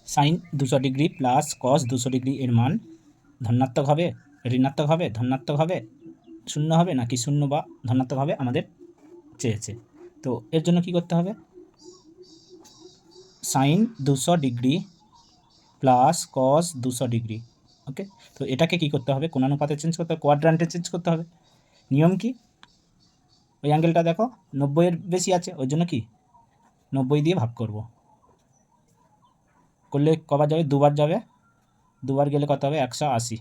Sign 200 degree plus cos 200 degree এর মান ধনাত্মক হবে, ঋণাত্মক হবে, ধনাত্মক হবে, শূন্য হবে নাকি শূন্য বা ধনাত্মক হবে আমাদের চেয়েছে। তো এর জন্য কি করতে হবে, sine 200 degree plus cos 200 degree. Okay, তো এটাকে কি করতে হবে, কোণানুপাতে চেঞ্জ করতে হবে, কোয়াড্রান্টে চেঞ্জ করতে হবে। নিয়ম কি, ওই অ্যাঙ্গেলটা দেখো 90-এর বেশি আছে, ওই জন্য কি 90 দিয়ে ভাগ করব, করলে কবার যাবে, দুবার যাবে, দুবার গেলে কত হবে 180,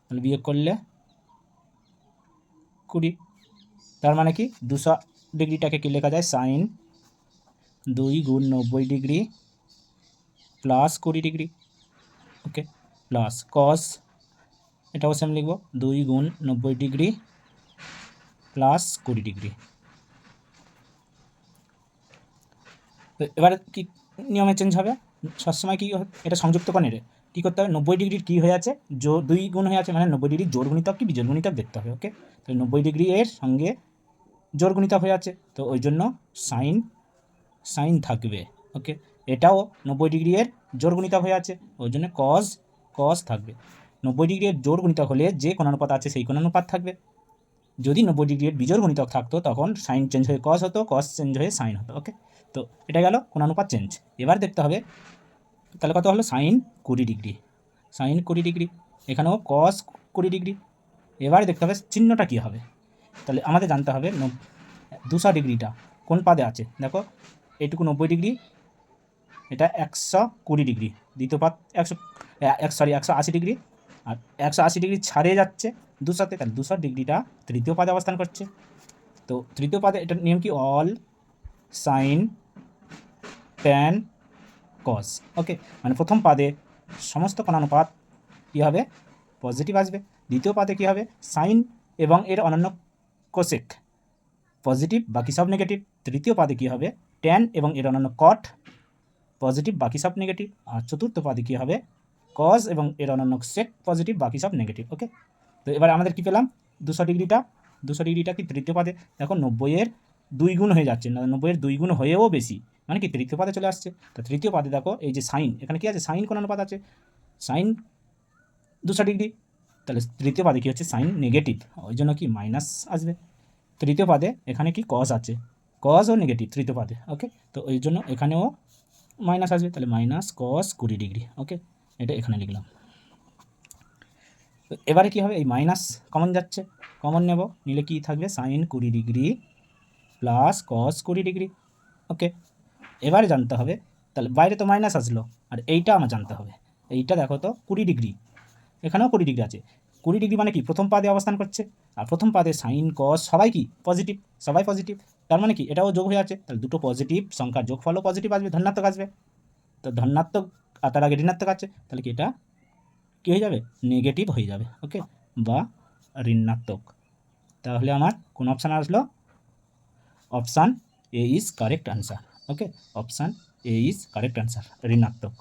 তাহলে বিয়োগ করলে 20। তার মানে কি 200 ডিগ্রিটাকে কি লেখা যায়, সাইন 2 গুণ 90 ডিগ্রি প্লাস 20 ডিগ্রি। ওকে, প্লাস কস, এটাও সেম লিখব, 2 গুণ 90 ডিগ্রি প্লাস 20 ডিগ্রি। তো এবার কি নিয়মে চেঞ্জ হবে, সবসময় কি এটা সংযুক্ত কোণের কী করতে হবে, 90 ডিগ্রির কী হয়ে আছে, 2 গুণ হয়ে আছে, মানে 90 ডিগ্রির জোড় গুণিতক কি বিজোড় গুণিতক দেখতে হবে। ওকে, তো 90 ডিগ্রি এর সঙ্গে জোড় গুণিতক হয়ে আছে, তো ওই জন্য সাইন থাকবে। ওকে, এটাও 90 ডিগ্রি এর জোড় গুণিতক হয়ে আছে, ওই জন্য কস থাকবে। 90 ডিগ্রি এর জোড় গুণিতক হলে যে কোণানুপাত আছে সেই কোণানুপাত থাকবে। যদি 90 ডিগ্রি এর বিজোড় গুণিতক থাকতো তখন সাইন চেঞ্জ হয়ে কস হতো, কস চেঞ্জ হয়ে সাইন হতো। ওকে, তো এটা গেল কোণানুপাত চেঞ্জ। এবার দেখতে হবে তাহলে কত হলো, সাইন 20 ডিগ্রি, সাইন 20 ডিগ্রি, এখানেও কস 20 ডিগ্রি। এবার দেখতে হবে চিহ্নটা কী হবে, তাহলে আমাদের জানতে হবে 200 ডিগ্রিটা কোন পাদে আছে, দেখো এইটুকু 90 ডিগ্রি, এটা 120 ডিগ্রি, দ্বিতীয় পাদ 180 ডিগ্রি, আর 180 ডিগ্রি ছাড়িয়ে যাচ্ছে 200তে, তাহলে 200 ডিগ্রিটা তৃতীয় পাদে অবস্থান করছে। তো তৃতীয় পাদে এটার নিয়ম কি, অল সাইন ট্যান কস। ওকে, মানে প্রথম পাদে সমস্ত কোণানুপাত কী হবে, পজিটিভ আসবে। দ্বিতীয় পাদে কী হবে, সাইন এবং এর অনন্য কোসেক পজিটিভ, বাকি সব নেগেটিভ। তৃতীয় পাদে কী হবে, ট্যান এবং এর অনন্য কট পজিটিভ, বাকি সব নেগেটিভ। আর চতুর্থ পাদে কী হবে, কজ এবং এর অনন্য সেক পজিটিভ, বাকি সব নেগেটিভ। ওকে, তো এবার আমাদের কী পেলাম, 200 ডিগ্রিটা কি তৃতীয় পাদে, দেখো 90-এর 2 গুণ হয়ে যাচ্ছে না, 90-এর 2 গুণ হয়েও বেশি, মানে কি তৃতীয় পাদে চলে আসছে। তো তৃতীয় পাদে দেখো এই যে সাইন, এখানে কি আছে, সাইন কোণানুপাত আছে, সাইন 200 ডিগ্রি, তাহলে তৃতীয় পাদে কী হচ্ছে, সাইন নেগেটিভ, ওই জন্য কি মাইনাস আসবে। তৃতীয় পাদে এখানে কি কজ আছে, কজ ও নেগেটিভ তৃতীয় পাদে। ওকে, তো ওই জন্য এখানেও মাইনাস আসবে, তাহলে মাইনাস কস 20 ডিগ্রি। ওকে, এটা এখানে লিখলাম। তো এবারে কী হবে, এই মাইনাস কমন যাচ্ছে, কমন নেব, নিলে কি থাকবে, sine 20 degree plus cos 20 degree. Okay, এবারে জানতে হবে, তাহলে বাইরে তো মাইনাস আসলো, আর এইটা আমার জানতে হবে, এইটা দেখো তো 20 ডিগ্রি, এখানেও 20 ডিগ্রি আছে, 20 ডিগ্রি মানে কি প্রথম পাদে অবস্থান করছে, আর প্রথম পাদে সাইন কস সবাই কি পজিটিভ, সবাই পজিটিভ, তার মানে কি এটাও যোগ হয়ে আছে, তাহলে দুটো পজিটিভ সংখ্যার যোগফলও পজিটিভ আসবে, ধনাত্মক আসবে। তো ধনাত্মক আর তার আগে ঋণাত্মক আছে, তাহলে কি এটা কী হয়ে যাবে, নেগেটিভ হয়ে যাবে। ওকে, বা ঋণাত্মক। তাহলে আমার কোন অপশান আসলো, option A is correct answer. Okay, option A is correct answer, ঋণাত্মক।